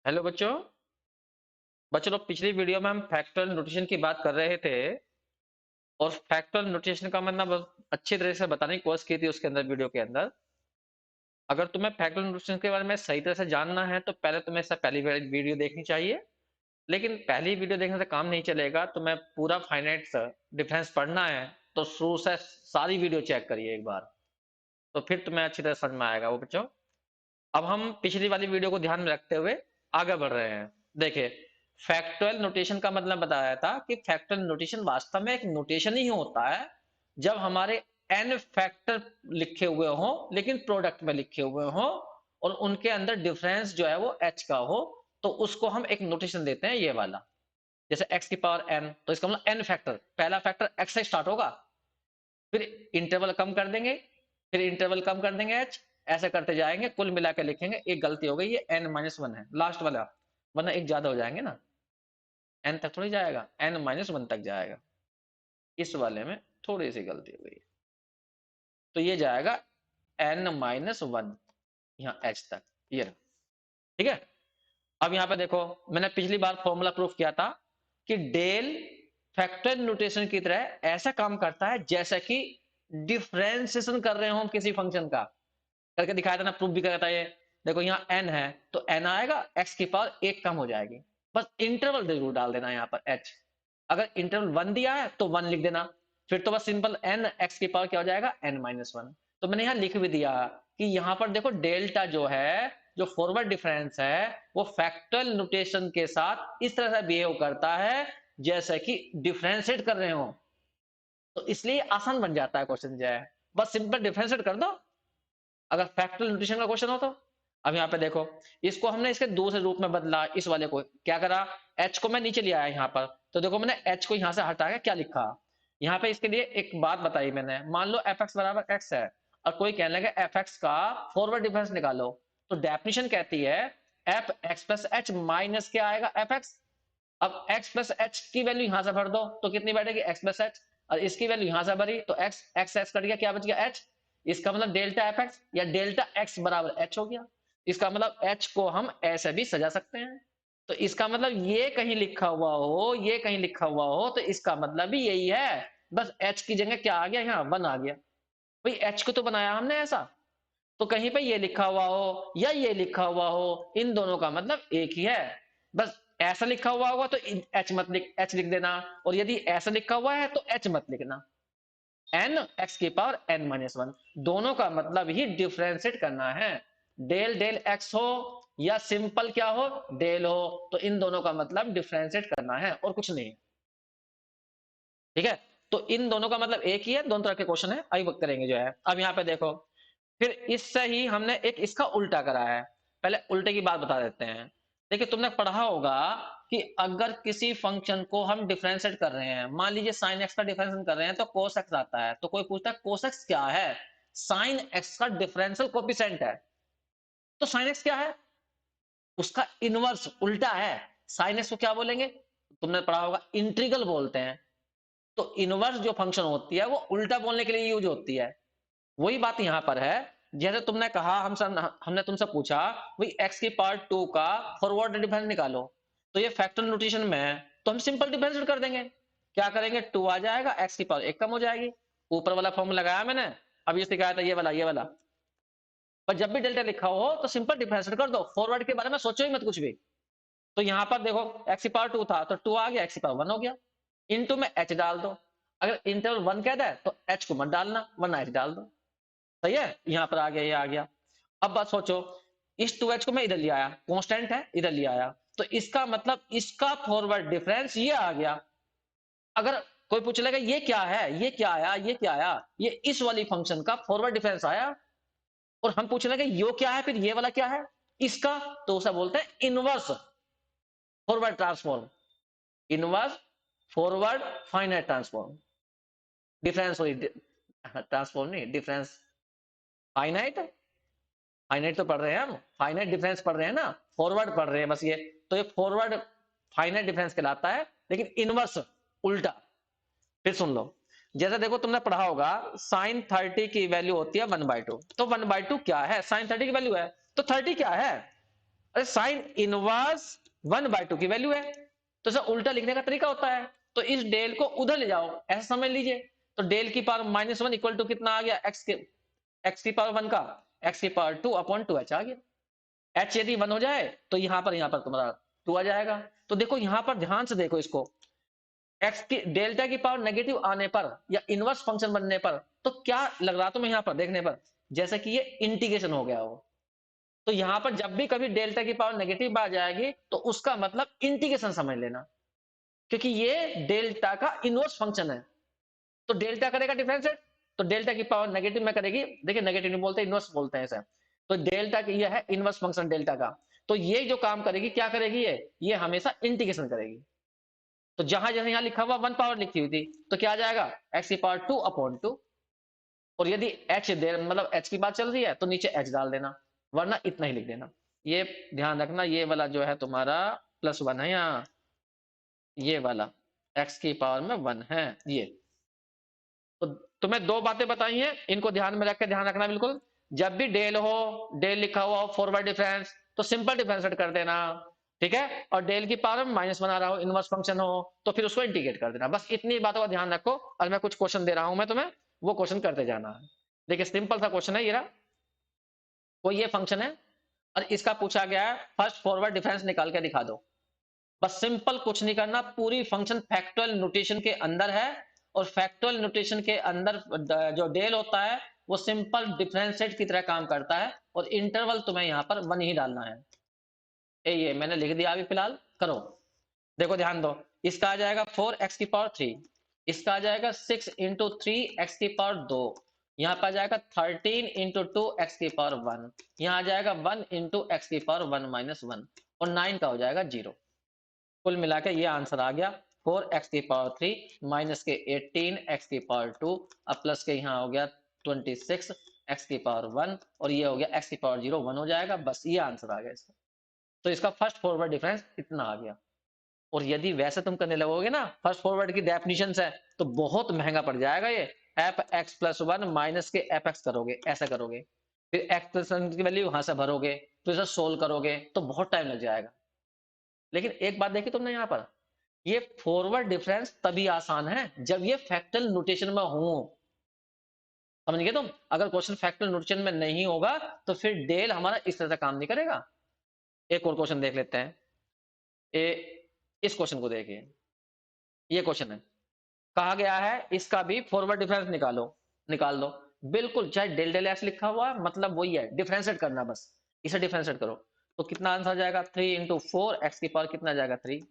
Hello बच्चों। लोग पिछली वीडियो में हम फैक्टोरियल नोटेशन की बात कर रहे थे और फैक्टोरियल नोटेशन का मतलब अच्छी तरह से बताने की कोशिश की थी उसके अंदर वीडियो के अंदर। अगर तुम्हें फैक्टोरियल नोटेशन के बारे में सही तरह से जानना है तो पहले तुम्हें इससे पहली वीडियो देखनी चाहिए। लेकिन पहली वीडियो देखने से काम नहीं चलेगा, तुम्हें पूरा फाइनाइट डिफरेंस पढ़ना है तो शुरू से सारी वीडियो चेक करिए एक बार, तो फिर तुम्हें अच्छी तरह समझ में आएगा वो बच्चों। अब हम पिछली वाली वीडियो को ध्यान में रखते हुए आगे बढ़ रहे हैं। देखिए, फैक्टोरियल नोटेशन का मतलब बताया था कि फैक्टोरियल नोटेशन वास्तव में एक नोटेशन ही होता है जब हमारे एन फैक्टर लिखे हुए हों लेकिन प्रोडक्ट में लिखे हुए हों और उनके अंदर डिफरेंस जो है वो एच का हो, तो उसको हम एक नोटेशन देते हैं ये वाला। जैसे एक्स की पावर एन, तो इसका मतलब एन फैक्टर, पहला फैक्टर एक्स से स्टार्ट होगा, फिर इंटरवल कम कर देंगे, फिर इंटरवल कम कर देंगे एच, ऐसे करते जाएंगे, कुल मिला के लिखेंगे। एक गलती हो गई, ये एन माइनस वन है लास्ट वाला, वरना एक ज्यादा हो जाएंगे ना, एन तक थोड़ी जाएगा, एन माइनस वन तक जाएगा। इस वाले में थोड़ी सी गलती हो गई, तो ये जाएगा एन माइनस वन, यहाँ एच तक, ये रहा। ठीक है। अब यहाँ पे देखो, मैंने पिछली बार फॉर्मूला प्रूफ किया था कि डेल फैक्टर नोटेशन की तरह ऐसा काम करता है जैसे कि डिफरेंशिएशन कर रहे हो हम किसी फंक्शन का। करके दिखाया था ना, प्रूफ भी करा था ये। देखो यहाँ n है तो n आएगा, x की पावर एक कम हो जाएगी, बस इंटरवल जरूर डाल देना यहाँ पर h। अगर इंटरवल वन दिया है तो वन लिख देना, फिर तो बस सिंपल n x की पावर क्या हो जाएगा, n माइनस वन। तो मैंने यहाँ लिख भी दिया कि यहाँ पर देखो डेल्टा जो है, जो फॉरवर्ड डिफरेंस है, वो फैक्टोरियल नोटेशन के साथ इस तरह से बिहेव करता है जैसे कि डिफरेंशिएट कर रहे हो। तो इसलिए आसान बन जाता है क्वेश्चन जो है, बस सिंपल डिफरेंशिएट कर दो अगर फैक्टोरियल नोटेशन का क्वेश्चन हो तो। अब यहाँ पे देखो, इसको हमने इसके दूसरे रूप में बदला, इस वाले को क्या करा, h को मैं नीचे ले आया यहाँ पर, तो देखो मैंने h को यहाँ से हटा के क्या लिखा यहाँ पे। इसके लिए एक बात बताई मैंने, मान लो fx बराबर x है और कोई कहने लगे fx का फॉरवर्ड डिफरेंस निकालो, तो डेफिनेशन कहती है F x plus H minus क्या आएगा एफ एक्स। अब x प्लस एच की वैल्यू यहां से भर दो तो कितनी बैठेगी x प्लस एच, और इसकी वैल्यू यहां से भरी तो x x x कट गया, क्या बच गया h। इसका मतलब डेल्टा एफ एक्स या डेल्टा x बराबर h हो गया। इसका मतलब h को हम ऐसे भी सजा सकते हैं। तो इसका मतलब ये कहीं लिखा हुआ हो, ये कहीं लिखा हुआ हो, तो इसका मतलब भी यही है, बस h की जगह क्या आ गया, यहाँ वन आ गया। भाई h को तो बनाया हमने ऐसा, तो कहीं पे ये लिखा हुआ हो या ये लिखा हुआ हो, इन दोनों का मतलब एक ही है। बस ऐसा लिखा हुआ होगा तो एच मत लिख, एच लिख देना, और यदि ऐसा लिखा हुआ है तो एच मत लिखना। एन एक्स की पावर एन माइनस वन, दोनों का मतलब ही डिफ्रेंशिएट करना है। डेल डेल एक्स हो या सिंपल क्या हो, डेल हो, तो इन दोनों का मतलब डिफ्रेंशिएट करना है और कुछ नहीं। ठीक है। तो इन दोनों का मतलब एक ही है, दोनों तरह के क्वेश्चन है, आई वक्त करेंगे जो है। अब यहाँ पे देखो, फिर इससे ही हमने एक इसका उल्टा करा है। पहले उल्टे की बात बता देते हैं। देखिए, तुमने पढ़ा होगा कि अगर किसी फंक्शन को हम डिफरेंशिएट कर रहे हैं, मान लीजिए साइन एक्स का डिफरेंशिएट कर रहे हैं तो कोस एक्स आता है, तो कोई पूछता है कोस एक्स क्या है, साइन एक्स का डिफरेंशियल कोफिशिएंट है। तो साइन एक्स क्या है, उसका इनवर्स उल्टा है। साइन एक्स को क्या बोलेंगे, तुमने पढ़ा होगा इंटीग्रल बोलते हैं। तो इनवर्स जो फंक्शन होती है वो उल्टा बोलने के लिए यूज होती है। वही बात यहां पर है। जैसे तुमने कहा, हमने तुमसे पूछा भाई एक्स की पावर टू का फॉरवर्ड डिफरेंस निकालो, तो ये फैक्टर नोटेशन में है, तो हम सिंपल डिफरेंस कर देंगे। क्या करेंगे, टू आ जाएगा, एक्स की पावर एक कम हो जाएगी। ऊपर वाला फॉर्मूला लगाया मैंने, अब ये सिखाया था ये वाला। पर जब भी डेल्टा लिखा हो तो सिंपल डिफरेंस कर दो, फॉरवर्ड के बारे में सोचो ही मत कुछ भी। तो यहाँ पर देखो, एक्स की पावर टू था तो टू आ गया, एक्स की पावर वन हो गया, इनटू में एच डाल दो। अगर इंटरवल वन कहता है तो एच को मत डालना, वरना एच डाल दो। सही है, यहां पर आ गया, ये आ गया। अब बात सोचो, इस 2h को मैं इधर ले आया, कांस्टेंट है इधर ले आया, तो इसका मतलब इसका फॉरवर्ड डिफरेंस ये आ गया। अगर कोई पूछ लेगा ये क्या है, ये क्या आया, ये क्या आया, ये इस वाली फंक्शन का फॉरवर्ड डिफरेंस आया। और हम पूछ लेंगे यो क्या है, फिर ये वाला क्या है इसका, तो उसे बोलते हैं inverse forward transform. Inverse forward finite transform, difference sorry, transform नहीं, डिफरेंस फाइनाइट। फाइनाइट तो पढ़ रहे हैं हम, फाइनाइट डिफरेंस पढ़ रहे हैं ना, फॉरवर्ड पढ़ रहे हैं बस ये। तो ये फॉरवर्ड फाइनाइट डिफरेंस कहलाता है, लेकिन इनवर्स उल्टा। फिर सुन लो, जैसे देखो तुमने पढ़ा होगा साइन 30 की वैल्यू होती है 1/2, तो 1/2 क्या है, साइन 30 की वैल्यू है, तो 30 क्या है, अरे साइन इनवर्स 1/2 की वैल्यू है, तो सर उल्टा लिखने का तरीका होता है, तो इस डेल को उधर ले जाओ, ऐसा समझ लीजिए। तो डेल की पावर -1 इक्वल टू कितना आ गया, एक्स की पावर 1 का एक्स की पावर 2/2h आ गया। h यदि 1 हो जाए तो यहाँ पर तुम्हारा 2 आ जाएगा। तो देखो यहाँ पर ध्यान से देखो इसको, एक्स की डेल्टा की पावर नेगेटिव आने पर या इनवर्स फंक्शन बनने पर तो क्या लग रहा तुम्हें यहाँ पर देखने पर, जैसे कि ये इंटीग्रेशन हो गया हो। तो यहाँ पर जब भी कभी डेल्टा की पावर नेगेटिव आ जाएगी तो उसका मतलब इंटीग्रेशन समझ लेना, क्योंकि ये डेल्टा का इनवर्स फंक्शन है। तो डेल्टा करेगा डिफरेंशिएट, तो डेल्टा की पावर नेगेटिव में करेगी, देखिए नेगेटिव नहीं बोलते, इनवर्स बोलते हैं इसे। तो डेल्टा की ये है इनवर्स फंक्शन डेल्टा का, तो ये जो काम करेगी क्या करेगी, ये हमेशा इंटीग्रेशन करेगी। तो जहां जैसे यहाँ लिखा हुआ 1 पावर लिखी हुई थी तो क्या आ जाएगा, एक्स की पावर 2/2। और यदि एच दे मतलब एच की बात चल रही है तो नीचे एच डाल देना, वरना इतना ही लिख देना। ये ध्यान रखना, ये वाला जो है तुम्हारा +1 है यहाँ, ये वाला एक्स की पावर में 1 है ये। तो तुम्हें दो बातें बताई हैं, इनको ध्यान में रख के ध्यान रखना बिल्कुल। जब भी डेल हो, डेल लिखा हुआ हो फॉरवर्ड डिफरेंस, तो सिंपल डिफरेंशिएट कर देना, ठीक है। और डेल की पावर में माइनस बना रहा हो, इनवर्स फंक्शन हो, तो फिर उसको इंटीग्रेट कर देना। बस इतनी बातों का ध्यान रखो, और मैं कुछ क्वेश्चन दे रहा हूं मैं तुम्हें, वो क्वेश्चन करते जाना है। देखिए सिंपल सा क्वेश्चन है ये रहा, कोई ये फंक्शन है और इसका पूछा गया है फर्स्ट फॉरवर्ड डिफरेंस निकाल के दिखा दो। बस सिंपल, कुछ नहीं करना, पूरी फंक्शन फैक्टोरियल नोटेशन के अंदर है, और फैक्टोरियल नोटेशन के अंदर जो डेल होता है वो सिंपल डिफरेंशिएट की तरह काम करता है, और इंटरवल तुम्हें यहाँ पर 1 ही डालना है। ये मैंने लिख दिया अभी फिलहाल, करो। देखो ध्यान दो, इसका आ जाएगा 4x की पावर 3, इसका आ जाएगा 6 इंटू 3x की पावर 2, यहाँ पर आ जाएगा 13 इंटू 2x की पावर 1, यहाँ आ जाएगा 1 इंटू एक्स की पावर 1-1, और 9 का हो जाएगा 0। कुल मिला के ये आंसर आ गया 4x की पावर 3 माइनस के 18 x की पावर 2, अब प्लस के यहाँ हो गया 26 x की पावर 1, और ये हो गया x की पावर 0 1 हो जाएगा। बस ये आंसर आ गया इसका। तो इसका फर्स्ट फॉरवर्ड डिफरेंस इतना आ गया। और यदि वैसे तुम करने लगोगे ना, फर्स्ट फॉरवर्ड की डेफिनेशन है, तो बहुत महंगा पड़ जाएगा ये। एफ एक्स प्लस 1 माइनस के एफ एक्स करोगे, ऐसा करोगे, फिर एक्स प्लस की वैल्यू वहां से भरोगे, फिर इसे सोल्व करोगे, तो बहुत टाइम लग जाएगा। लेकिन एक बात देखी तुमने यहाँ पर, ये फॉरवर्ड डिफरेंस तभी आसान है जब ये फैक्टल नोटेशन में हो। समझ गए तुम? अगर क्वेश्चन फैक्टल नोटेशन में नहीं होगा तो फिर डेल हमारा इस तरह से काम नहीं करेगा। एक और क्वेश्चन देख लेते हैं। इस क्वेश्चन को देखिए, ये क्वेश्चन है, कहा गया है इसका भी फॉरवर्ड डिफरेंस निकालो, निकाल दो। बिल्कुल, चाहे डेल डेल एक्स लिखा हुआ मतलब वही है, डिफरेंशिएट करना बस, इसे डिफरेंशिएट करो। तो कितना आंसर आ जाएगा, 3 इंटू 4 एक्स की पावर कितना आ जाएगा 3,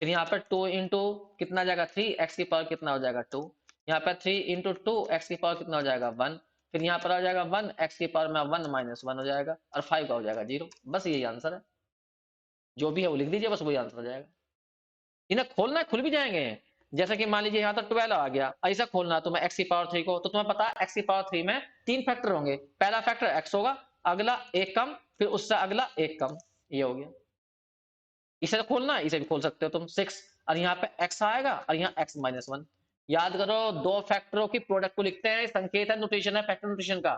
फिर यहाँ पर 2 इंटू कितना आ जाएगा 3 एक्स की पावर कितना हो जाएगा 2, यहाँ पर 3 इंटू 2 एक्स की पावर कितना हो जाएगा 1, फिर यहाँ पर आ जाएगा 1 एक्स की पावर में 1-1 हो जाएगा, और 5 का हो जाएगा 0। बस यही आंसर है, जो भी है वो लिख दीजिए, बस वही आंसर हो जाएगा। इन्हें खोलना है, खुल भी जाएंगे। जैसे कि मान लीजिए यहाँ तक 12 आ गया, ऐसा खोलना है तुम्हें एक्स की पावर 3 को, तो तुम्हें पता है एक्स की पावर 3 में 3 फैक्टर होंगे, पहला फैक्टर एक्स होगा, अगला एक कम, फिर उससे अगला एक कम, ये हो गया। इसे खोलना है, इसे भी खोल सकते हो तुम 6, और यहाँ पे x आएगा और यहाँ x-1। याद करो, दो फैक्टरों की प्रोडक्ट को लिखते हैं, संकेत है, नोटेशन है फैक्टर नोटेशन का।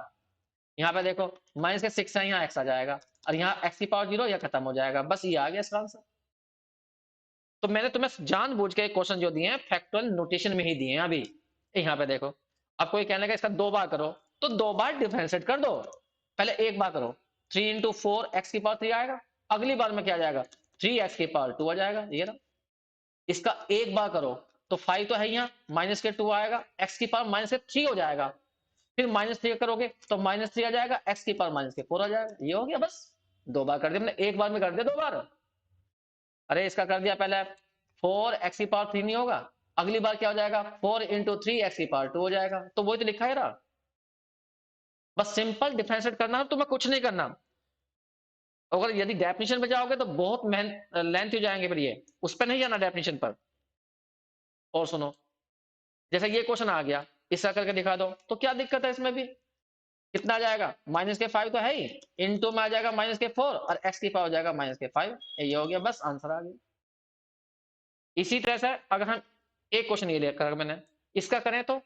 यहाँ पे देखो माइनस के 6 है, यहाँ x आ जाएगा, और यहाँ x की पावर 0, यह खत्म हो जाएगा। बस ये आ गया इसका आंसर। तो मैंने तुम्हें जानबूझ के क्वेश्चन जो दिए हैं फैक्टुअल नोटेशन में ही दिए हैं अभी। यहाँ पे देखो, अब कोई कहने का इसका 2 बार करो, तो 2 बार डिफरेंशिएट कर दो, पहले एक बार करो, 3 इंटू 4 एक्स की पावर 3 आएगा, अगली बार में क्या आ जाएगा 3 एक्स की पावर 2 आ जाएगा, ये ना। इसका एक बार करो तो 5 तो है यहाँ, माइनस के 2 आएगा, एक्स की पावर माइनस के 3 हो जाएगा, फिर -3 करोगे तो -3 आ जाएगा, एक्स की पावर माइनस के 4 आ जाएगा, ये हो गया। बस 2 बार कर दिया हमने, एक बार में कर दिया 2 बार। अरे इसका कर दिया पहले 4 एक्स की पावर 3 नहीं होगा, अगली बार क्या हो जाएगा 4 इंटू 3 एक्स की पावर 2 हो जाएगा, तो वही तो लिखा है रहा। बस सिंपल डिफरेंशिएट करना, तुम्हें कुछ नहीं करना। अगर यदि डेफिनेशन पे जाओगे तो बहुत लेंथ हो जाएंगे, फिर ये उस पर नहीं जाना डेफिनेशन पर। और सुनो, जैसे ये क्वेश्चन आ गया, इसका करके दिखा दो, तो क्या दिक्कत है इसमें भी, कितना आ जाएगा माइनस के 5 तो है ही, इनटू में आ जाएगा माइनस के 4, और एक्स की पावर हो जाएगा माइनस के 5, ये हो गया, बस आंसर आ गया। इसी तरह से अगर हम एक क्वेश्चन ये लेकर मैंने इसका करें तो,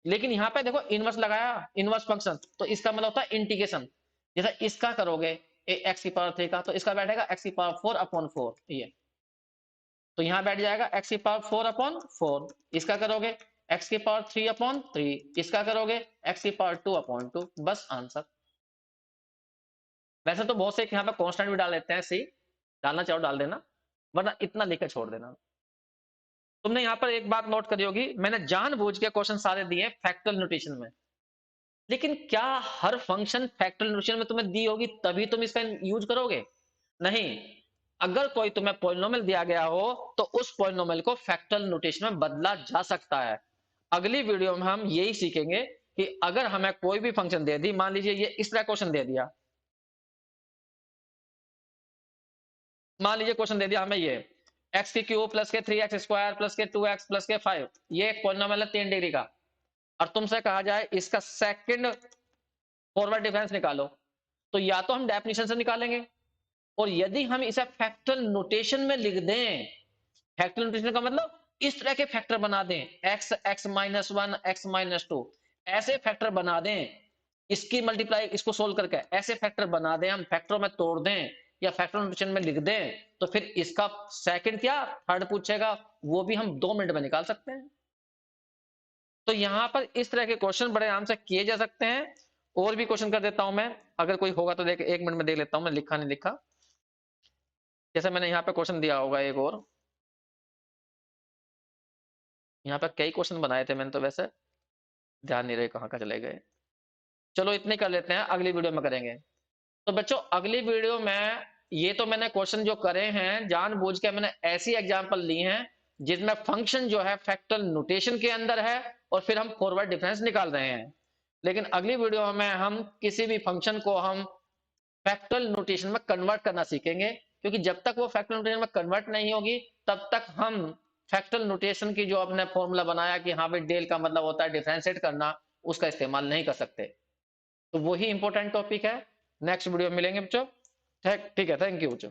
लेकिन यहाँ पे देखो इनवर्स लगाया, इनवर्स फंक्शन, तो इसका मतलब होता है इंटीग्रेशन। जैसे इसका करोगे एक्स की पावर 3 का, तो इसका बैठेगा एक्स की पावर 4 अपॉन 4 ये, तो यहां बैठ जाएगा एक्स की पावर 4 अपॉन 4। इसका करोगे एक्स की पावर 3 अपॉन 3, इसका करोगे एक्स की पावर 2 अपॉन 2, बस आंसर। वैसे तो बहुत से यहाँ पे कांस्टेंट भी डाल देते हैं, सी डालना चाहो डाल देना, वरना इतना लिख के छोड़ देना। तुमने यहाँ पर एक बात नोट करी होगी, मैंने जानबूझ के क्वेश्चन सारे दिए फैक्टोरियल नोटेशन में, लेकिन क्या हर फंक्शन फैक्टोरियल नोटेशन में तुम्हें दी होगी तभी तुम इसका यूज करोगे? नहीं। अगर कोई तुम्हें पॉलिनोमियल दिया गया हो तो उस पॉलिनोमियल को फैक्टोरियल नोटेशन में बदला जा सकता है। अगली वीडियो में हम यही सीखेंगे कि अगर हमें कोई भी फंक्शन दे दी, मान लीजिए ये इस तरह क्वेश्चन दे दिया, मान लीजिए क्वेश्चन दे दिया हमें ये एक्स की क्यूब प्लस के 3x स्क्वायर प्लस के 2x प्लस के 5, ये एक पॉलिनोमियल है 3 डिग्री का, और तुमसे कहा जाए इसका सेकंड फॉरवर्ड डिफरेंस निकालो, तो या तो हम डेफिनेशन से निकालेंगे, और यदि हम इसे फैक्टोरियल नोटेशन में लिख दें, फैक्टोरियल नोटेशन का मतलब इस तरह के फैक्टर बना दें, x x minus 1 x minus 2, ऐसे फैक्टर बना दें, इसकी मल्टीप्लाई इसको सोल्व करके ऐसे फैक्टर बना दें, हम फैक्टरों में तोड़ दें या फैक्टोरियल नोटेशन में लिख दें, तो फिर इसका सेकंड क्या थर्ड पूछेगा, वो भी हम 2 मिनट में निकाल सकते हैं। तो यहां पर इस तरह के क्वेश्चन बड़े आराम से किए जा सकते हैं। और भी क्वेश्चन कर देता हूं मैं, अगर कोई होगा तो देख 1 मिनट में देख लेता हूं मैं, लिखा नहीं लिखा, जैसे मैंने यहाँ पे क्वेश्चन दिया होगा एक और, यहाँ पे कई क्वेश्चन बनाए थे मैंने तो, वैसे ध्यान नहीं रहे कहाँ का चले गए। चलो इतने कर लेते हैं, अगली वीडियो में करेंगे। तो बच्चों अगली वीडियो में, ये तो मैंने क्वेश्चन जो करे हैं जानबूझ के मैंने ऐसी एग्जांपल ली हैं जिसमें फंक्शन जो है फैक्टोरियल नोटेशन के अंदर है और फिर हम फॉरवर्ड डिफरेंस निकाल रहे हैं। लेकिन अगली वीडियो में हम किसी भी फंक्शन को हम फैक्टोरियल नोटेशन में कन्वर्ट करना सीखेंगे, क्योंकि जब तक वो फैक्टोरियल नोटेशन में कन्वर्ट नहीं होगी तब तक हम फैक्टोरियल नोटेशन की जो आपने फॉर्मूला बनाया कि हाँ भाई डेल का मतलब होता है डिफरेंशिएट करना, उसका इस्तेमाल नहीं कर सकते। तो वही इंपॉर्टेंट टॉपिक है, नेक्स्ट वीडियो में मिलेंगे बच्चों। ठीक है, थैंक यू बच्चों।